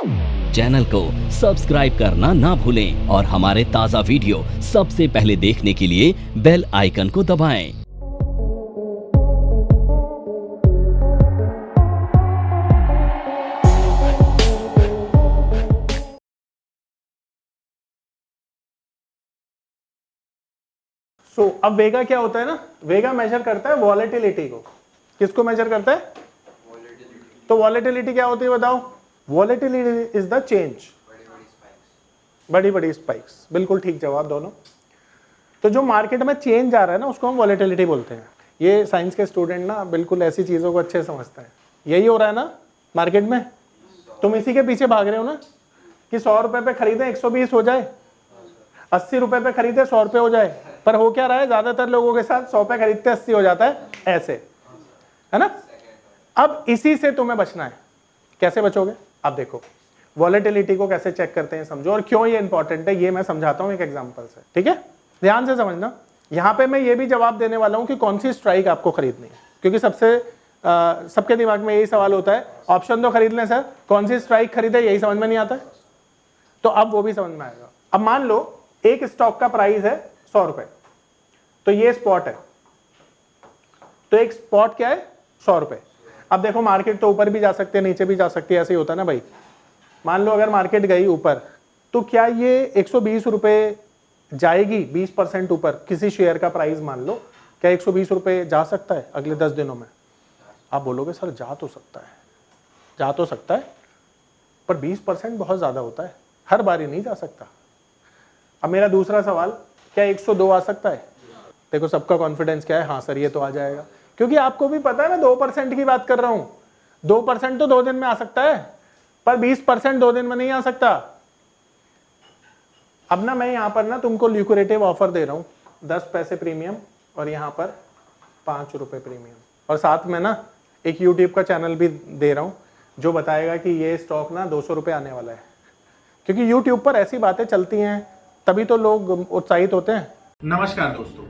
Channel को subscribe करना ना भूलें और हमारे ताज़ा वीडियो सबसे पहले देखने के लिए बेल आइकन को दबाएं। अब वेगा क्या होता है ना, वेगा मेजर करता है वॉलेटिलिटी को। किसको मेजर करता है? तो वॉलेटिलिटी क्या होती है बताओ? वॉलेटिलिटी इज द चेंज, बड़ी बड़ी स्पाइक्स। बिल्कुल ठीक जवाब दोनों। तो जो मार्केट में चेंज आ रहा है ना, उसको हम वॉलेटिलिटी बोलते हैं। ये साइंस के स्टूडेंट ना बिल्कुल ऐसी चीजों को अच्छे समझते हैं। यही हो रहा है ना मार्केट में, तुम इसी के पीछे भाग रहे हो ना कि 100 रुपए पे खरीदे 120 हो जाए, 80 रुपए पे खरीदे 100 रुपए हो जाए। पर हो क्या रहा है, ज्यादातर लोगों के साथ 100 पे खरीदते 80 हो जाता है, ऐसे है ना। अब इसी से तुम्हें बचना है। कैसे बचोगे? अब देखो वॉलेटिलिटी को कैसे चेक करते हैं समझो, और क्यों ये इंपॉर्टेंट है ये मैं समझाता हूं एक एग्जांपल से। ठीक है, ध्यान से समझना। यहां पे मैं ये भी जवाब देने वाला हूं कि कौन सी स्ट्राइक आपको खरीदनी है, क्योंकि सबके दिमाग में यही सवाल होता है, ऑप्शन तो खरीद लें सर, कौन सी स्ट्राइक खरीदे यही समझ में नहीं आता है। तो अब वो भी समझ में आएगा। अब मान लो एक स्टॉक का प्राइस है 100 रुपए, तो ये स्पॉट है। तो एक स्पॉट क्या है? 100 रुपए। अब देखो मार्केट तो ऊपर भी जा सकती है नीचे भी जा सकती है, ऐसे ही होता है ना भाई। मान लो अगर मार्केट गई ऊपर, तो क्या ये 120 रुपए जाएगी? 20% ऊपर किसी शेयर का प्राइस मान लो, क्या 120 रुपए जा सकता है अगले 10 दिनों में? आप बोलोगे सर जा तो सकता है, जा तो सकता है, पर 20% बहुत ज्यादा होता है, हर बार ही नहीं जा सकता। अब मेरा दूसरा सवाल, क्या 102 आ सकता है? देखो सबका कॉन्फिडेंस क्या है, हाँ सर ये तो आ जाएगा, क्योंकि आपको भी पता है मैं 2% की बात कर रहा हूं। 2% तो 2 दिन में आ सकता है, पर 20% 2 दिन में नहीं आ सकता। अब ना मैं यहां पर ना तुमको ल्यूक्रेटिव ऑफर दे रहा हूं, 10 पैसे प्रीमियम और यहां पर 5 रुपए प्रीमियम, और साथ में ना एक यूट्यूब का चैनल भी दे रहा हूं जो बताएगा कि ये स्टॉक ना 200 रुपए आने वाला है। क्योंकि यूट्यूब पर ऐसी बातें चलती हैं, तभी तो लोग उत्साहित होते हैं। नमस्कार दोस्तों,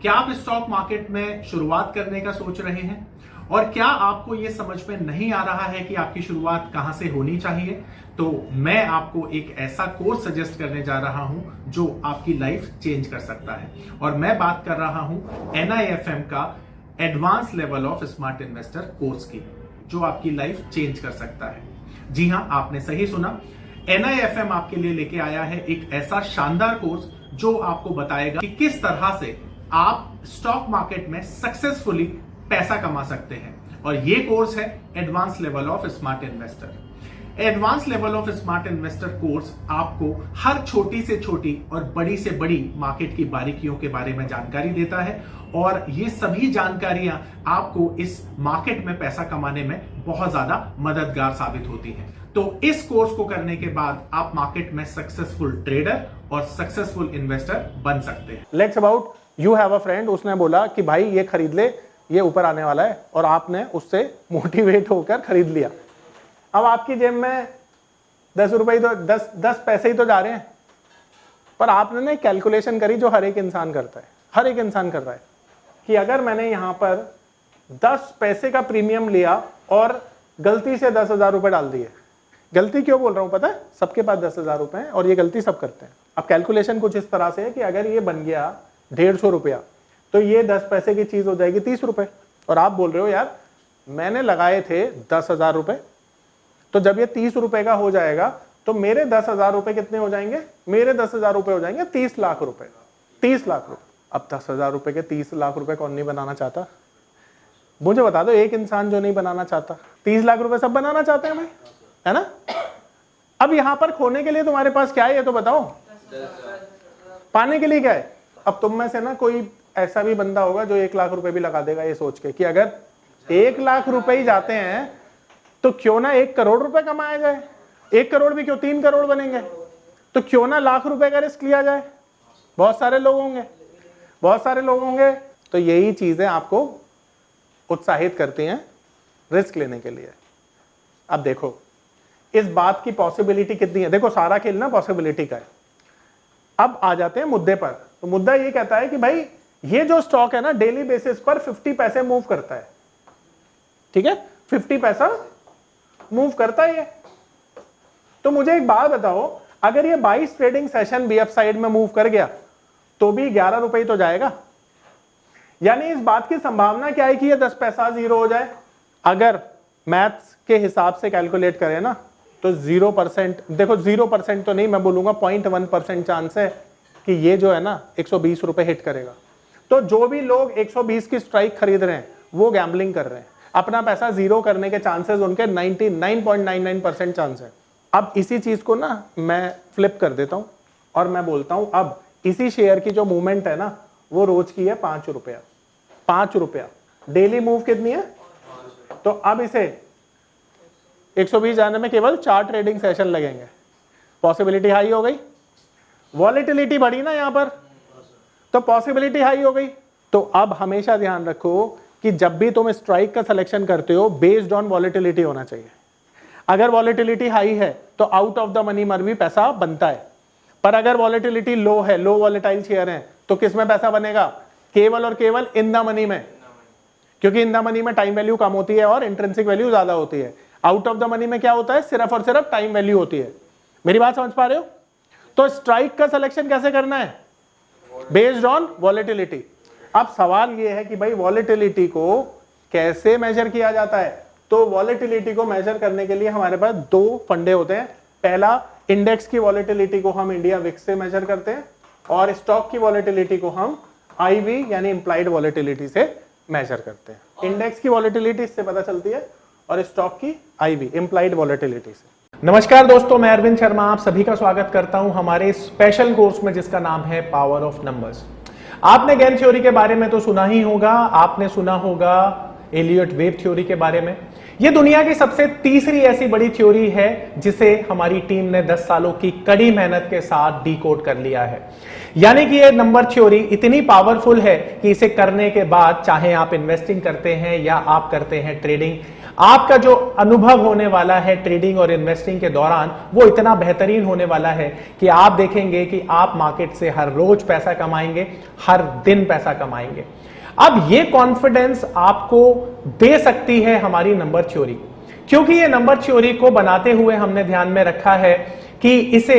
क्या आप स्टॉक मार्केट में शुरुआत करने का सोच रहे हैं और क्या आपको यह समझ में नहीं आ रहा है कि आपकी शुरुआत कहां से होनी चाहिए? तो मैं आपको एक ऐसा कोर्स सजेस्ट करने जा रहा हूं जो आपकी लाइफ चेंज कर सकता है, और मैं बात कर रहा हूं NIFM का advance level of smart investor course की, जो आपकी लाइफ चेंज कर सकता है। जी हां, आपने सही सुना, NIFM आपके लिए लेके आया है एक ऐसा शानदार कोर्स जो आपको बताएगा कि किस तरह से आप स्टॉक मार्केट में सक्सेसफुली पैसा कमा सकते हैं। और ये कोर्स है advance level of smart investor. Advance level of smart investor course आपको हर छोटी से छोटी और बड़ी से बड़ी मार्केट की बारीकियों के बारे में जानकारी देता है, और ये सभी जानकारियां आपको इस मार्केट में पैसा कमाने में बहुत ज्यादा मददगार साबित होती हैं। तो इस कोर्स को करने के बाद आप मार्केट में सक्सेसफुल ट्रेडर और सक्सेसफुल इन्वेस्टर बन सकते हैं। Let's about you have a friend, उसने बोला कि भाई ये खरीद ले, ये ऊपर आने वाला है, और आपने उससे मोटिवेट होकर खरीद लिया। अब आपकी जेब में 10 रुपए तो 10 पैसे ही तो जा रहे हैं, पर आपने ना कैलकुलेशन करी जो हर एक इंसान करता है, हर एक इंसान कर रहा है, कि अगर मैंने यहां पर 10 पैसे का प्रीमियम लिया और गलती से 10,000 रुपए डाल दिए। गलती क्यों बोल रहा हूं पता है? सबके पास 10,000 रुपए हैं और ये गलती सब करते हैं। अब कैलकुलेशन कुछ इस तरह से है कि अगर ये बन गया 150 रुपया, तो ये 10 पैसे की चीज हो जाएगी 30 रुपए, और आप बोल रहे हो यार मैंने लगाए थे 10,000 रुपए, तो जब ये 30 रुपए का हो जाएगा तो मेरे 10,000 रुपए कितने हो जाएंगे? मेरे 10,000 रुपए हो जाएंगे 30 लाख रुपए। 30 लाख रुपए। अब 10,000 रुपए के 30 लाख रुपए कौन नहीं बनाना चाहता? मुझे बता दो एक इंसान जो नहीं बनाना चाहता। 30 लाख रुपए सब बनाना चाहते हैं भाई, है ना। अब यहां पर खोने के लिए तुम्हारे पास क्या है ये तो बताओ, पाने के लिए क्या है? अब तुम में से ना कोई ऐसा भी बंदा होगा जो 1 लाख रुपए भी लगा देगा ये सोच के कि अगर 1 लाख रुपए ही जाते हैं तो क्यों ना 1 करोड़ रुपए कमाया जाए। 1 करोड़ भी क्यों, 3 करोड़ बनेंगे, तो क्यों ना लाख रुपए का रिस्क लिया जाए। बहुत सारे लोग होंगे, बहुत सारे लोग होंगे। तो यही चीजें आपको उत्साहित करती हैं रिस्क लेने के लिए। अब देखो इस बात की पॉसिबिलिटी कितनी है, देखो सारा खेल ना पॉसिबिलिटी का है। अब आ जाते हैं मुद्दे पर। तो मुद्दा ये कहता है कि भाई ये जो स्टॉक है ना डेली बेसिस पर 50 पैसे मूव करता है, ठीक है, 50 पैसा मूव करता है ये। तो मुझे एक बात बताओ, अगर ये 22 ट्रेडिंग सेशन भी अपसाइड में मूव कर गया तो भी 11 रुपए ही तो जाएगा। यानी इस बात की संभावना क्या है कि ये 10 पैसा जीरो हो जाए। अगर मैथ्स के हिसाब से कैलकुलेट करें ना तो 0%, देखो 0% तो नहीं, मैं बोलूंगा 0.1% चांस है कि ये जो है ना 120 रुपए हिट करेगा। तो जो भी लोग 120 की स्ट्राइक खरीद रहे हैं वो गैम्बलिंग कर रहे हैं, अपना पैसा जीरो करने के चांसेस उनके 99.99% चांस है। अब इसी चीज को ना मैं फ्लिप कर देता हूं और मैं बोलता हूं अब इसी शेयर की जो मूवमेंट है ना वो रोज की है 5 रुपया। 5 रुपया डेली मूव कितनी है? तो अब इसे 120 जाने में केवल 4 ट्रेडिंग सेशन लगेंगे। पॉसिबिलिटी हाई हो गई, वॉलेटिलिटी बढ़ी ना यहां पर, तो पॉसिबिलिटी हाई हो गई। तो अब हमेशा ध्यान रखो कि जब भी तुम स्ट्राइक का सिलेक्शन करते हो बेस्ड ऑन वॉलेटिलिटी होना चाहिए। अगर वॉलेटिलिटी हाई है तो आउट ऑफ द मनी में भी पैसा बनता है, पर अगर वॉलेटिलिटी लो है, लो वॉलेटाइल शेयर है, तो किस में पैसा बनेगा? केवल और केवल इन द मनी में, क्योंकि इन द मनी में टाइम वैल्यू कम होती है और इंट्रिंसिक वैल्यू ज्यादा होती है। आउट ऑफ द मनी में क्या होता है? सिर्फ और सिर्फ टाइम वैल्यू होती है। मेरी बात समझ पा रहे हो? तो स्ट्राइक का सिलेक्शन कैसे करना है? Based on volatility. अब सवाल यह है कि भाई वॉलेटिलिटी को कैसे मेजर किया जाता है? तो वॉलेटिलिटी को मेजर करने के लिए हमारे पास 2 फंडे होते हैं। पहला, इंडेक्स की वॉलेटिलिटी को हम इंडिया विक्स से मेजर करते हैं और स्टॉक की वॉलेटिलिटी को हम आईवी यानी इंप्लाइड वॉलेटिलिटी से मेजर करते हैं। इंडेक्स की वॉलेटिलिटी इससे पता चलती है और स्टॉक की आईवी इंप्लाइड वॉलेटिलिटी से। नमस्कार दोस्तों, मैं अरविंद शर्मा आप सभी का स्वागत करता हूं हमारे स्पेशल कोर्स में जिसका नाम है पावर ऑफ नंबर्स। आपने गेन थ्योरी के बारे में तो सुना ही होगा, आपने सुना होगा एलियट वेव थ्योरी के बारे में। यह दुनिया की सबसे तीसरी ऐसी बड़ी थ्योरी है जिसे हमारी टीम ने 10 सालों की कड़ी मेहनत के साथ डिकोड कर लिया है। यानी कि यह नंबर थ्योरी इतनी पावरफुल है कि इसे करने के बाद चाहे आप इन्वेस्टिंग करते हैं या आप करते हैं ट्रेडिंग, आपका जो अनुभव होने वाला है ट्रेडिंग और इन्वेस्टिंग के दौरान वो इतना बेहतरीन होने वाला है कि आप देखेंगे कि आप मार्केट से हर रोज पैसा कमाएंगे, हर दिन पैसा कमाएंगे। अब ये कॉन्फिडेंस आपको दे सकती है हमारी नंबर थ्योरी, क्योंकि ये नंबर थ्योरी को बनाते हुए हमने ध्यान में रखा है कि इसे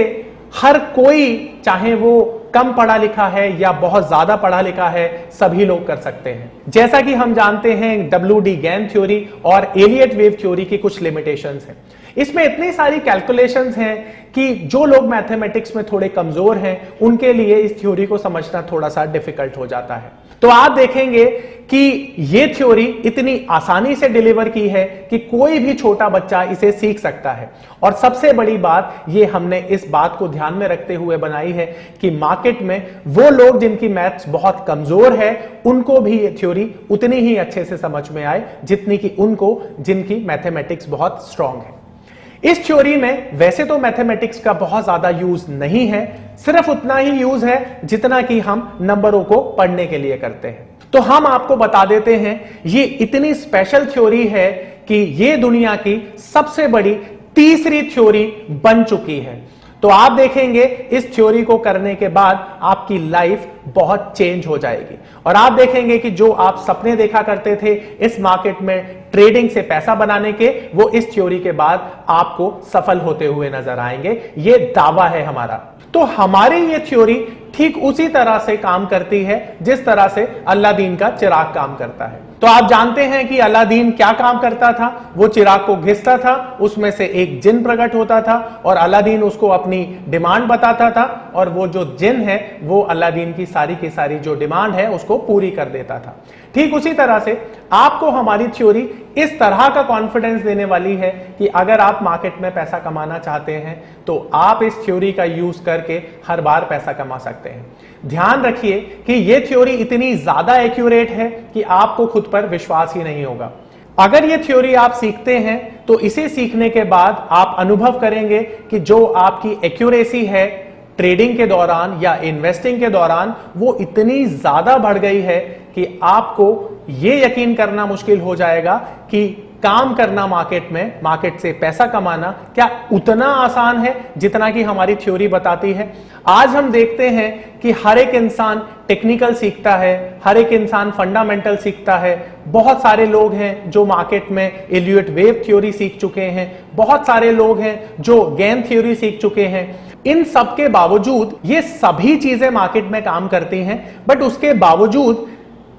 हर कोई, चाहे वो कम पढ़ा लिखा है या बहुत ज्यादा पढ़ा लिखा है, सभी लोग कर सकते हैं। जैसा कि हम जानते हैं WD गैन थ्योरी और एलियट वेव थ्योरी की कुछ लिमिटेशंस हैं। इसमें इतनी सारी कैलकुलेशंस हैं कि जो लोग मैथमेटिक्स में थोड़े कमजोर हैं उनके लिए इस थ्योरी को समझना थोड़ा सा डिफिकल्ट हो जाता है। तो आप देखेंगे कि ये थ्योरी इतनी आसानी से डिलीवर की है कि कोई भी छोटा बच्चा इसे सीख सकता है। और सबसे बड़ी बात ये हमने इस बात को ध्यान में रखते हुए बनाई है कि मार्केट में वो लोग जिनकी मैथ्स बहुत कमजोर है उनको भी ये थ्योरी उतनी ही अच्छे से समझ में आए जितनी कि उनको जिनकी मैथमेटिक्स बहुत स्ट्रांग है। इस थ्योरी में वैसे तो मैथमेटिक्स का बहुत ज्यादा यूज नहीं है, सिर्फ उतना ही यूज है जितना कि हम नंबरों को पढ़ने के लिए करते हैं। तो हम आपको बता देते हैं ये इतनी स्पेशल थ्योरी है कि ये दुनिया की सबसे बड़ी तीसरी थ्योरी बन चुकी है। तो आप देखेंगे इस थ्योरी को करने के बाद आपकी लाइफ बहुत चेंज हो जाएगी और आप देखेंगे कि जो आप सपने देखा करते थे इस मार्केट में ट्रेडिंग से पैसा बनाने के, वो इस थ्योरी के बाद आपको सफल होते हुए नजर आएंगे। ये दावा है हमारा। तो हमारी ये थ्योरी ठीक उसी तरह से काम करती है जिस तरह से अलादीन का चिराग काम करता है। तो आप जानते हैं कि अलादीन क्या काम करता था? वो चिराग को घिसता था, उसमें से एक जिन प्रकट होता था और अलादीन उसको अपनी डिमांड बताता था और वो जो जिन है वो अलादीन की सारी जो डिमांड है उसको पूरी कर देता था। ठीक उसी तरह से आपको हमारी थ्योरी इस तरह का कॉन्फिडेंस देने वाली है कि अगर आप मार्केट में पैसा कमाना चाहते हैं तो आप इस थ्योरी का यूज करके हर बार पैसा कमा सकते हैं। ध्यान रखिए कि यह थ्योरी इतनी ज्यादा एक्यूरेट है कि आपको खुद पर विश्वास ही नहीं होगा। अगर यह थ्योरी आप सीखते हैं तो इसे सीखने के बाद आप अनुभव करेंगे कि जो आपकी एक्यूरेसी है ट्रेडिंग के दौरान या इन्वेस्टिंग के दौरान वो इतनी ज्यादा बढ़ गई है कि आपको यह यकीन करना मुश्किल हो जाएगा कि काम करना मार्केट में, मार्केट से पैसा कमाना क्या उतना आसान है जितना कि हमारी थ्योरी बताती है? आज हम देखते हैं कि हर एक इंसान टेक्निकल सीखता है, हर एक इंसान फंडामेंटल सीखता है। बहुत सारे लोग हैं जो मार्केट में इल्यूट वेव थ्योरी सीख चुके हैं, बहुत सारे लोग हैं जो गेन थ्योरी सीख चुके हैं। इन सब के बावजूद ये सभी चीजें मार्केट में काम करती हैं, बट उसके बावजूद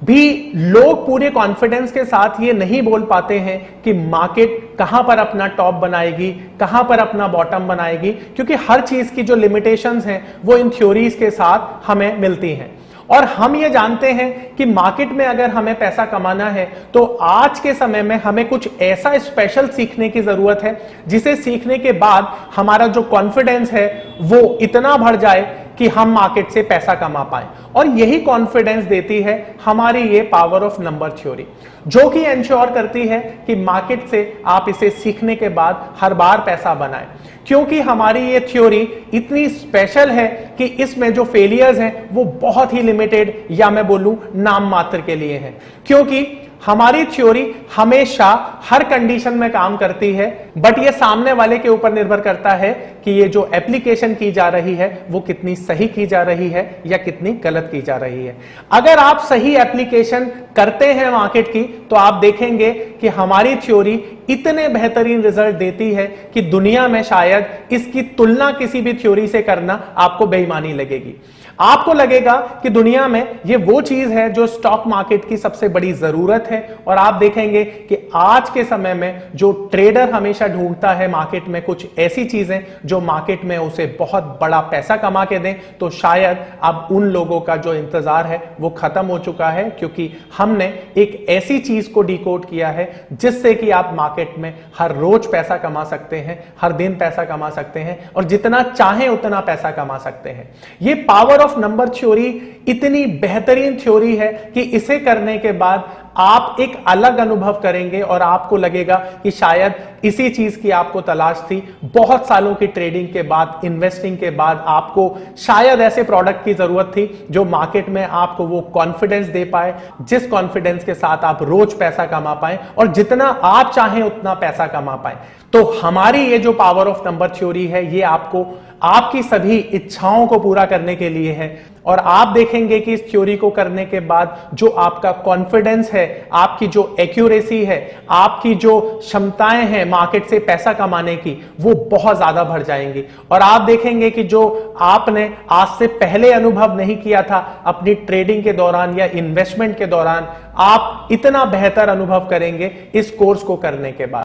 भी लोग पूरे कॉन्फिडेंस के साथ ये नहीं बोल पाते हैं कि मार्केट कहां पर अपना टॉप बनाएगी, कहां पर अपना बॉटम बनाएगी, क्योंकि हर चीज की जो लिमिटेशंस हैं वो इन थ्योरीज के साथ हमें मिलती हैं। और हम ये जानते हैं कि मार्केट में अगर हमें पैसा कमाना है तो आज के समय में हमें कुछ ऐसा स्पेशल सीखने की जरूरत है जिसे सीखने के बाद हमारा जो कॉन्फिडेंस है वो इतना बढ़ जाए कि हम मार्केट से पैसा कमा पाए। और यही कॉन्फिडेंस देती है हमारी ये पावर ऑफ नंबर थ्योरी, जो कि एंश्योर करती है कि मार्केट से आप इसे सीखने के बाद हर बार पैसा बनाएं। क्योंकि हमारी ये थ्योरी इतनी स्पेशल है कि इसमें जो फेलियर्स हैं वो बहुत ही लिमिटेड, या मैं बोलूं नाम मात्र के लिए हैं। क्योंकि हमारी थ्योरी हमेशा हर कंडीशन में काम करती है, बट ये सामने वाले के ऊपर निर्भर करता है कि ये जो एप्लीकेशन की जा रही है वो कितनी सही की जा रही है या कितनी गलत की जा रही है। अगर आप सही एप्लीकेशन करते हैं मार्केट की तो आप देखेंगे कि हमारी थ्योरी इतने बेहतरीन रिजल्ट देती है कि दुनिया में शायद इसकी तुलना किसी भी थ्योरी से करना आपको बेईमानी लगेगी। आपको लगेगा कि दुनिया में ये वो चीज है जो स्टॉक मार्केट की सबसे बड़ी जरूरत है। और आप देखेंगे कि आज के समय में जो ट्रेडर हमेशा ढूंढता है मार्केट में कुछ ऐसी चीजें जो मार्केट में उसे बहुत बड़ा पैसा कमा के दें, तो शायद अब उन लोगों का जो इंतजार है वो खत्म हो चुका है, क्योंकि हमने एक ऐसी चीज को डिकोड किया है जिससे कि आप मार्केट में हर रोज पैसा कमा सकते हैं, हर दिन पैसा कमा सकते हैं और जितना चाहें उतना पैसा कमा सकते हैं। ये पावर ऑफ नंबर थ्योरी इतनी बेहतरीन थ्योरी है कि इसे करने के बाद आप एक अलग अनुभव करेंगे और आपको लगेगा कि शायद इसी चीज की आपको तलाश थी। बहुत सालों की ट्रेडिंग के बाद, इन्वेस्टिंग के बाद आपको शायद ऐसे प्रोडक्ट की जरूरत थी जो मार्केट में आपको वो कॉन्फिडेंस दे पाए, जिस कॉन्फिडेंस के साथ आप रोज पैसा कमा पाए और जितना आप चाहें उतना पैसा कमा पाए। तो हमारी ये जो पावर ऑफ नंबर थ्योरी है ये आपको आपकी सभी इच्छाओं को पूरा करने के लिए है। और आप देखेंगे कि इस थ्योरी को करने के बाद जो आपका कॉन्फिडेंस है, आपकी जो एक्यूरेसी है, आपकी जो क्षमताएं हैं मार्केट से पैसा कमाने की, वो बहुत ज्यादा बढ़ जाएंगी। और आप देखेंगे कि जो आपने आज से पहले अनुभव नहीं किया था अपनी ट्रेडिंग के दौरान या इन्वेस्टमेंट के दौरान, आप इतना बेहतर अनुभव करेंगे इस कोर्स को करने के बाद।